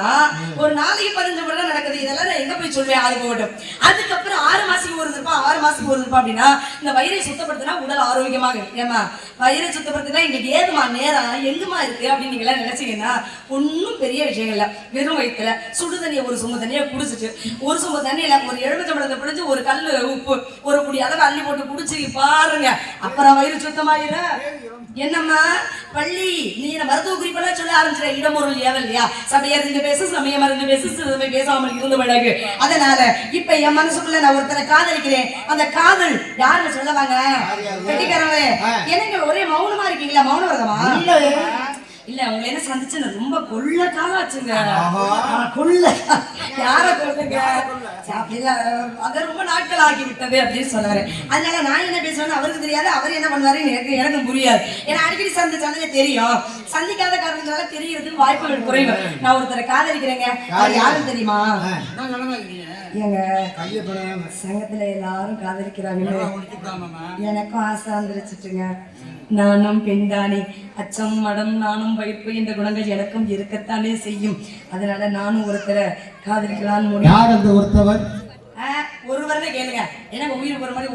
ஒரு நாளைக்கு 15 முறை நடக்குது. இதெல்லாம் நான் எங்க போய் சொல்வேன்? ஆளு போகட்டும். அதுக்கப்புறம் 6 மாசத்துக்கு ஒரு இருப்பா, 6 மாசத்துக்கு ஒரு இருப்பா அப்படின்னா இந்த வயிறை சுத்தப்படுத்தினா உடல் ஆரோக்கியமாக இருக்கு. ஏமா வயிறை சுத்தப்படுத்தினா இங்க ஏதுமா நேரம் எங்குமா இருக்கு அப்படின்னு நீங்க எல்லாம் நினைச்சீங்கன்னா ஒன்னும் பெரிய விஷயம் இல்ல. வெறும் வயிற்றுல சுடு தண்ணியை ஒரு சொம்பு தண்ணியை குடிச்சிட்டு, ஒரு சொம்பு தண்ணியில ஒரு எலுமிச்சம்பழத்தை பிடிச்சு ஒரு கல்லு உப்பு ஒரு புடி அளவு அள்ளி போட்டு குடிச்சு பாருங்க, அப்புறம் வயிறு சுத்தமாயிர. என்னம்மா பள்ளி நீ மருத்துவ குறிப்பெல்லாம் சொல்ல ஆரம்பிச்சிட. இடமொருள் ஏவல் இல்லையா? சபையை அறிந்து பேசு, சமயம் அறிந்து பேசு, சிறுமை பேசாமல் இருந்து விலகு. அதனால இப்ப என் மனசுக்குள்ள நான் ஒருத்தனை காதலிக்கிறேன். அந்த காதல் யாருன்னு சொல்லவாங்க? கட்டிக்காரங்களே, எனக்கு ஒரே மௌனமா இருக்கீங்களா? மௌனம் வருதமா? இல்ல, உங்களை என்ன சந்திச்சு ரொம்ப கொள்ள காலம் ஆச்சுங்க. கொள்ள யார கொள்ளுங்க அத ரொம்ப நாட்கள் ஆகி விட்டது அப்படின்னு சொன்னாரு. அதனால நான் என்ன பேசுவேன்னு அவருக்கு தெரியாது, அவர் என்ன பண்ணுவாரு எனக்கு புரியாது. ஏன்னா அடிக்கடி சந்திச்சாலே தெரியும், சந்திக்காத காரணத்தினால தெரியறதுக்கு வாய்ப்புகள் குறைவு. நான் ஒருத்தரை காதலிக்கிறேங்க, அவர் யாரும் தெரியுமா? எங்க சங்கத்துல எல்லாரும் காதலிக்கிறாங்க, எனக்கும் ஆசை வந்துருச்சுட்டுங்க. நானும் பெண்தானே, அச்சம் மடம் நானும் வைப்பு என்ற குணங்கள் எனக்கும் இருக்கத்தானே செய்யும். அதனால நானும் ஒருத்தரை காதலிக்கலாம். ஒருவர்னு கேளுங்க, எனக்கு உயிர் ஒரு மாதிரி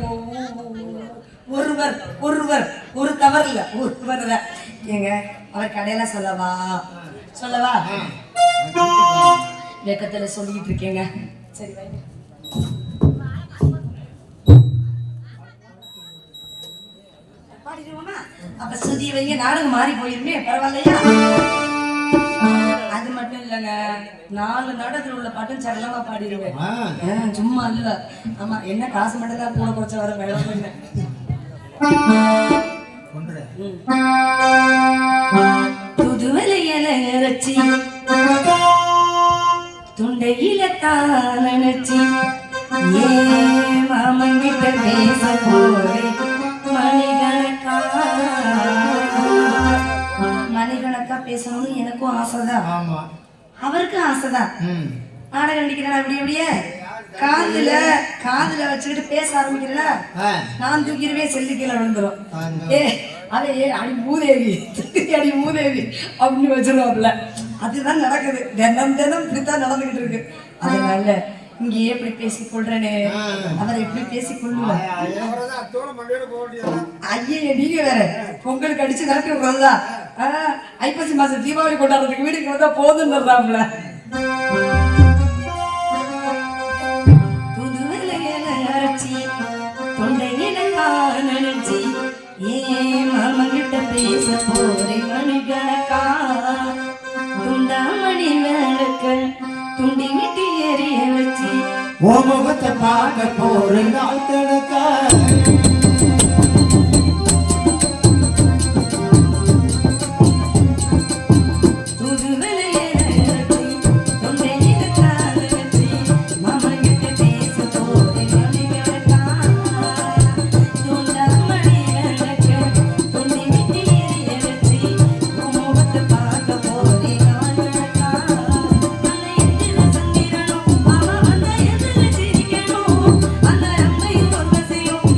ஒருவர் ஒருவர் ஒரு தவறு இல்ல ஒருவர் தான். ஏங்க அவர் கடையில சொல்லவா சொல்லவா வெக்கத்துல சொல்லிட்டு இருக்கேங்க. சரி வைங்க. பாடிடுவோமா? அப்ப சுதி வைங்க, நாடகம் மாறி போயிருமே, பரவாயில்லையா? அது மட்டும் இல்லைங்க, 4 நாடகத்தில் உள்ள பாட்டும் சரளமா பாடிடுவேன். சும்மா இல்ல. ஆமா, என்ன காசு மட்டும் தான் கூட குறைச்ச வர வேலை. புதுவலையில இறைச்சி துண்டையில தான் நினைச்சி ஏ மாமங்கிட்ட பேச போறே மணிகணக்கா மணிகணக்கா பேசணும்னு எனக்கும் ஆசைதான், அவருக்கும் ஆசைதான். நாடகம் நடிக்கிறா இப்படி இப்படியே காதுல வச்சுக்கிட்டு பேச ஆரம்பிக்கிறா, நான் தூக்கிடுவேன், செல்லு கீழே விழுந்துரும். அதே அடி மூதேவி அடி மூதேவி அப்படின்னு வச்சிருவாப்புல. அதுதான் நடக்குது, தினம் தினம் இப்படித்தான் நடந்துகிட்டு இருக்கு. அதனால இங்கே எப்படி பேசி கொள்றேனே அவரை எப்படி பேசி கொள்ளுவேன். ஐயா நீங்க வேற பொங்கலுக்கு அடிச்சு விரட்டி விடுறதா, ஐப்பசி மாசம் தீபாவளி கொண்டாடுறதுக்கு வீட்டுக்கு வந்தா போதுன்னுறாப்புல. நினைச்சி ஏ மாமங்கிட்ட பேச போறே மணிகணக்கா துண்டாமணி விளக்க துண்டி விட்டு எரிய வச்சு ஓ முகத்தை பார்க்க போறே நாள் கணக்கா. அந்த அம்மையும் ஒரு வசையும்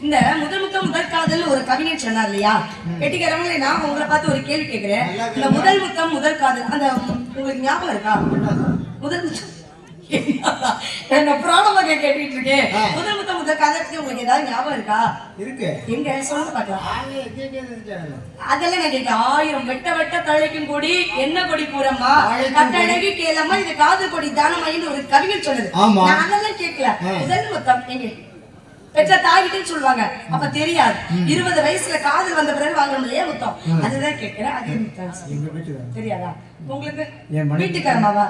இந்த முதல் காதல் ஒரு கவிஞர் சொன்னார் இல்லையா? கெட்டிக்காரங்களே, நான் உங்களை பார்த்து ஒரு கேள்வி கேட்கிறேன். இந்த முதல் காதல் அந்த உங்களுக்கு ஞாபகம் இருக்கா? முதல் முத்தம் என்ன பிராணமாக கேட்டுட்டு இருக்கேன். முதல் காதலுக்கு உங்களுக்கு ஏதாவது ஞாபகம் இருக்கா? இருக்கு. எங்க சொல்லுங்க பார்க்கலாம். அதெல்லாம் நான் கேட்க 1000 வெட்ட தழைக்கும் கொடி என்ன கொடி பூரம்மா கட்டழகி கேளம்மா இது காதல் கொடி தானமாயின்னு ஒரு கவிஞர் சொன்னது. நான் அதெல்லாம் கேட்கல. முதல் முத்தம் எங்க பெற்ற தாய்கிட்டே சொல்லுவாங்க. அப்ப தெரியாது. 20 வயசுல காதல் வந்த பிறகு வாங்குறோம் இல்லையா முத்தம், அதுதான் கேட்கிறேன். அது தெரியாதா உங்களுக்கு? வீட்டுக்காரமாவா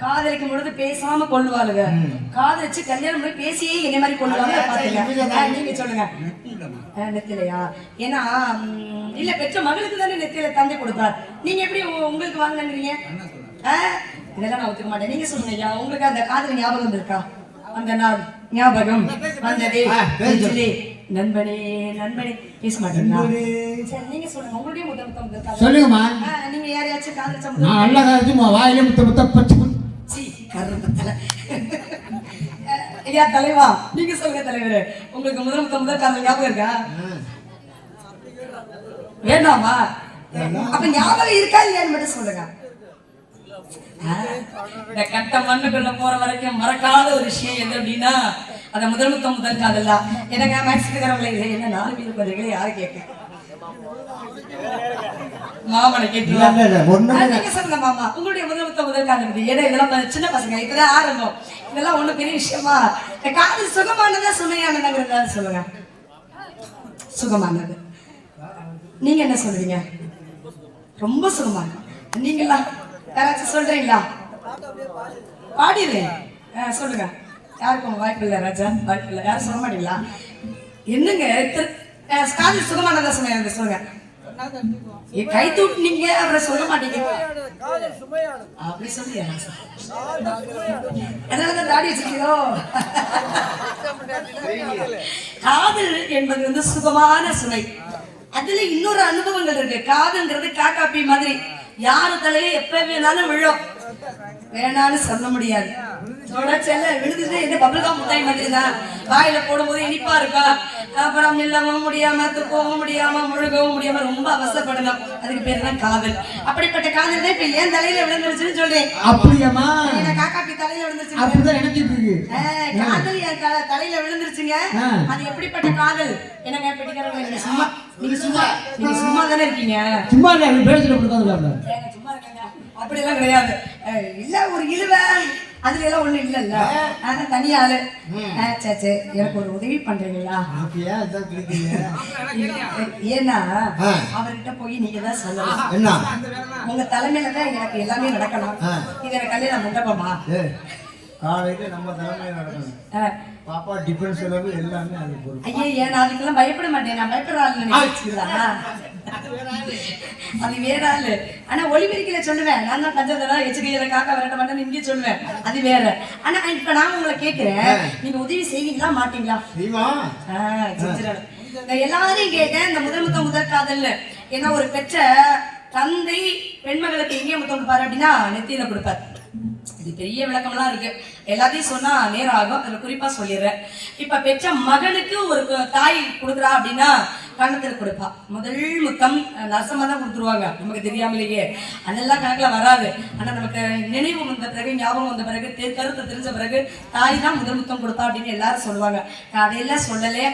காதலிக்கும் பொழுது பேசாம கொள்ளுவாளுங்க. காதலிச்சு கல்யாணம் பண்ணி பேசியே என்ன மாதிரி கொள்ளுவாங்க பாத்தீங்க. நீங்க சொல்லுங்க. நெத்திலையா? ஏன்னா இல்ல பெற்ற மகளுக்கு தானே நெத்தியில தந்தை கொடுப்பார். நீங்க எப்படி உங்களுக்கு வாங்கினீங்க? இதெல்லாம் நான் ஒத்துக்க மாட்டேன். நீங்க சொல்லுங்க ஐயா, உங்களுக்கு அந்த காதல் ஞாபகம் இருக்கா? அந்த நாள் ஞாபகம் வந்ததே. நண்பனே நண்பனே பேச மாட்டீங்களா? சரி நீங்க சொல்லுங்க. உங்களுடைய முதல் சொல்லுங்கம்மா. நீங்க யாரையாச்சும் காதலிச்சா? நான் நல்லா காதலிச்சு வாயில முத்த பச்சு கருப்பத்தல. ஐயா தலைவா, நீங்க சொல்லுங்க தலைவரே, உங்களுக்கு முதல் காதல் ஞாபகம் இருக்கா? வேண்டாமா? அப்ப ஞாபகம் இருக்கா இல்லையான்னு மட்டும் சொல்லுங்க. இந்த கட்ட மண்ணுக்குள்ள போற வரைக்கும் மறக்காத ஒரு விஷயம் எது அப்படின்னா அந்த முதல் காதல் தான். எனக்கு மேக்ஸிக்காரங்களே இல்லை என்ன 4 பேர் பதில்களை யாரு கேட்க மாமனை கேட்கலாம். நீங்க சொல்லுங்க மாமா, உங்களுடைய முதல் காதல். ஏன்னா இதெல்லாம் சின்ன பசங்க, இப்பதான் ஆரம்பம். இதெல்லாம் ஒண்ணும் பெரிய விஷயமா? இந்த காதல் சுகமானதா சுமையானதுங்கிறதா சொல்லுங்க. சுகமானது. நீங்க என்ன சொல்றீங்க? ரொம்ப சுகமான. நீங்களா யாராச்சும் சொல்றீங்களா? பாடிடுறேன். சொல்லுங்க. யாருக்கும் வாய்ப்பு இல்லை ராஜா, வாய்ப்பு இல்லை. யாரும் சொல்ல மாட்டீங்களா? என்னங்க காதல் சுகமானதா சொன்ன சொல்லுங்க. கை தூட்டுனீங்க அப்புறம் சொல்ல மாட்டீங்க. அப்படி சொல்லியா? அதனாலதான் தாடி வச்சிருக்கீங்களோ? காதல் என்பது வந்து சுகமான சுமை. அதுல இன்னொரு அனுபவங்கள் இருக்கு. காதல்ங்கிறது காக்காப்பி மாதிரி யாரு தலையே எப்ப வேணாலும் விழும், வேணாலும் சொல்ல முடியாது. செல்ல விழுதுட்டு என்ன பபுல்கா முட்டாய் மாதிரி தான். வாயில போடும்போது இனிப்பா இருக்கா, அப்புறம் நில்லவும் முடியாம துப்பவும் முடியாம முழுகவும் முடியாம ரொம்ப அவசரப்படணும். அதுக்கு பேரு தான் காதல். அப்படிப்பட்ட காதல் தான் இப்ப ஏன் தலையில விழுந்துருச்சுன்னு சொல்றேன். அப்படியாமா? காக்காப்பி தலையில விழுந்துருச்சு. காதல் என் தலையில விழுந்துருச்சுங்க. அது எப்படிப்பட்ட காதல்? என்னங்க பெட்டிக்காரங்க, நீங்க சும்மா தானே இருக்கீங்க. சும்மா பேசுறேன். சும்மா இருக்கங்க. அப்படி எல்லாம் கிடையாது. இல்ல ஒரு இழுவ அதுல எல்லாம் ஒண்ணு இல்லல்ல. தனியாளு. சே எனக்கு ஒரு உதவி பண்றீங்களா? ஏன்னா அவர்கிட்ட போய் நீங்க தான் சொல்லலாம். என்ன? உங்க தலைமையில தான் எனக்கு எல்லாமே நடக்கணும். இது எனக்கு கல்யாணம் மண்டபமா? காலையில நம்ம தலைமையில நடக்கணும். பாப்பா டிஃபரன்ஸ் செலவு எல்லாமே அது போகும். ஐயே, நான் அதுக்கெல்லாம் பயப்பட மாட்டேன். நான் பயப்படுற ஆள் நினைச்சுங்களா? அது வேற ஆளு. ஆனா ஒளிபெருக்கில சொல்லுவேன், நான் தான் கஞ்சதரா எச்சரிக்கையில காக்கா விரட்ட மாட்டேன்னு இங்கே சொல்லுவேன். அது வேற. ஆனா இப்ப நான் உங்களை கேட்கிறேன், நீங்க உதவி செய்வீங்களா மாட்டீங்களா? செஞ்சிடணும். எல்லாரையும் கேட்டேன் இந்த முதல் காதல்ல. ஏன்னா ஒரு பெற்ற தந்தை பெண்மகளுக்கு எங்கே முத்தம் கொடுப்பாரு அப்படின்னா நெத்தியில கொடுப்பாரு. இது பெரிய விளக்கம்லாம் இருக்கு, எல்லாத்தையும் சொன்னா நேரம் ஆகும். அதுல குறிப்பா சொல்லிடுறேன். இப்ப பெற்ற மகனுக்கு ஒரு தாய் கொடுக்குறா அப்படின்னா கண்ணத்துல கொடுப்பா. முதல் முத்தம் நரசமா தான் கொடுத்துருவாங்க, நமக்கு தெரியாமலேயே. அதெல்லாம் கணக்குல வராது. ஆனா நமக்கு நினைவு வந்த பிறகு, ஞாபகம் வந்த பிறகு, கருத்தை தெரிஞ்ச பிறகு தாய் தான் முதல் முத்தம் கொடுப்பா அப்படின்னு எல்லாரும் சொல்லுவாங்க. நான் அதையெல்லாம் சொல்லலே.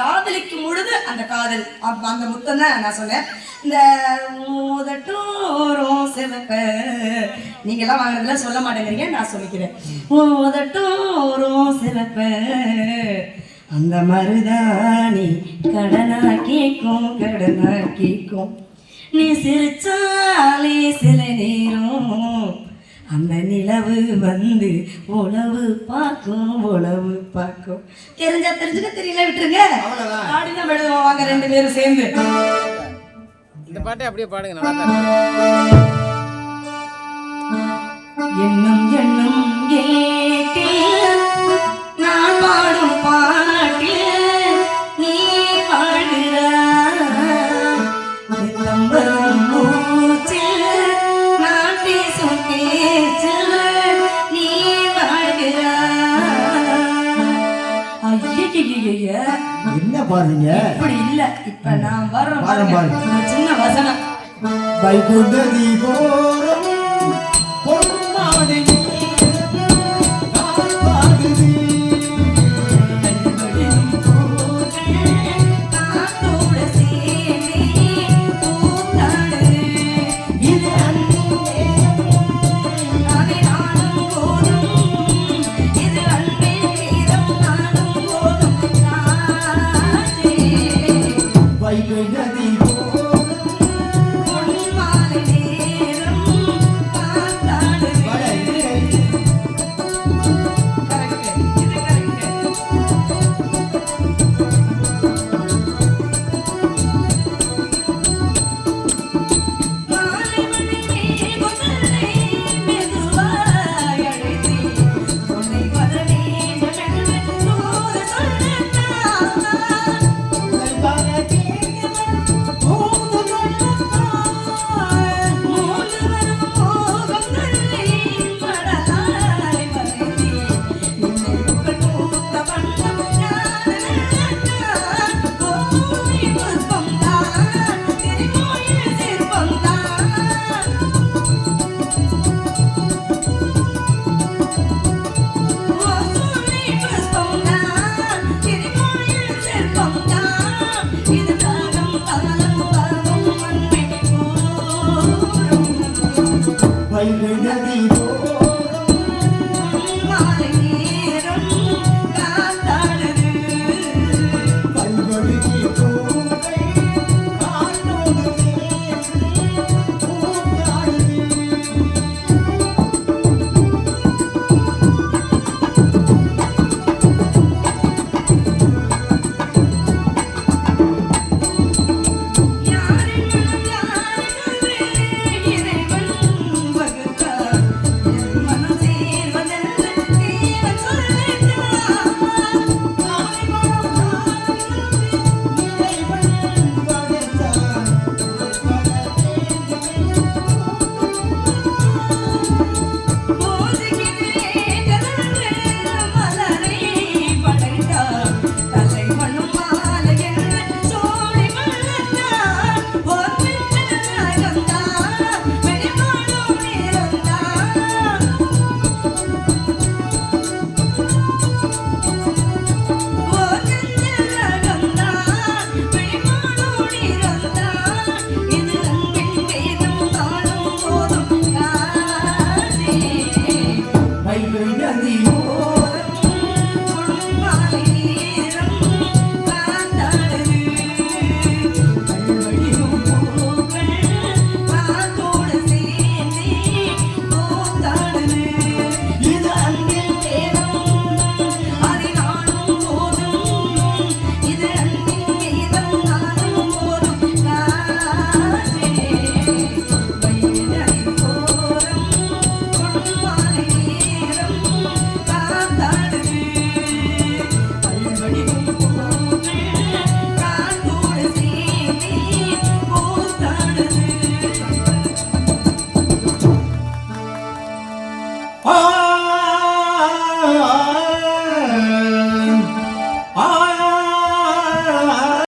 காதலிக்கும் பொழுது அந்த காதல் அந்த முத்தம் தான் நான் சொன்னேன். இந்த மூதட்டோரும் சிவப்ப நீங்க எல்லாம் வாங்கினதுலாம் சொல்ல மாட்டேங்கிறீங்க, நான் சொல்லிக்கிறேன். மூதட்டோரும் சிவப்ப அந்த மருதாணி கடனாக்கிக்கும் நீ சிரிச்சாலே சில நேரம் அந்த நிலவு வந்து உழவு பார்க்கும். தெரிஞ்சா தெரிஞ்சுக்க, தெரியல விட்டுருங்க. பாடிதான் விடுவோம் வாங்க 2 பேரும் சேர்ந்து. இந்த பாட்டை அப்படியே பாடுங்க, நல்லா என்னும் கேட்டு நான் பாடும் பாட்டு நீ பாடுறாய். மூச்சு நான் பேசும் பேச்சு நீ பாடுறாய். ஐயையே, என்ன பாருங்க இப்படி இல்ல. இப்ப நான் வர்றேன் பாருங்க, பாருங்க. பாருங்க. ஒரு சின்ன வசனம். வைகுண்ட தீபோரம் பொன்மாலை காப்பாடுது. கண்களிலும் பூக்கள் காத்தோட சேர்ந்தே பூத்தாடுது. இது அன்பின் நேரம், அதை நாடும் போதும். இது அன்பின் நேரம், நாடும் போதும். காற்றே, வைகுண்ட தீபோரம் பொன்மாலை நேரம் காத்தாடுது. கரெக்ட், இது கரெக்ட். மாலை மணி மேகங்களை மெதுவாய் அழைத்தே, உன்னை வர வேண்டும் என்று தூது சொல்லத்தான். மூன்று வரும் மோகங்களை மடலாய் மறைத்தே, உன்னை புகழ் பூத்த வண்ணம் ஞானத்தான். கோவை புஷ்பம்தான், திருக்கோயில் சிற்பம்தான். கோவை புஷ்பம்தான், திருக்கோயில் சிற்பம்தான். இது தாகம் தாளம் பாவம் அன்பே கூறும். வைகுண்ட தீபோரம் மாலை நேரம் காத்தாடுது. பல்வழுகி பூக்கள் காற்றோடு சேர்ந்து பூத்தாடுது. யாரின் மனம் யாருக்குமே இறைவன் வகுத்தார். என் மனம் சேர்வதென்று தேவன் சொல்லிட்டார். நாளை மனம் நாளுக்கு இறைவன் படைத்தான். பூஜைக்கினேற்றதென்று மலரை படைத்தார். தலைவனும் மாலை என்று சோலை வளர்த்தார். பொன்னின் நகம்தான், வெளிமாடும் நிறம்தான். பொன்னின் நகம்தான், வெளிமாடும் நிறம்தான். இது அன்பின் வேதம் நாளும் போதும் காற்றே. வைகுண்ட தீபோரம்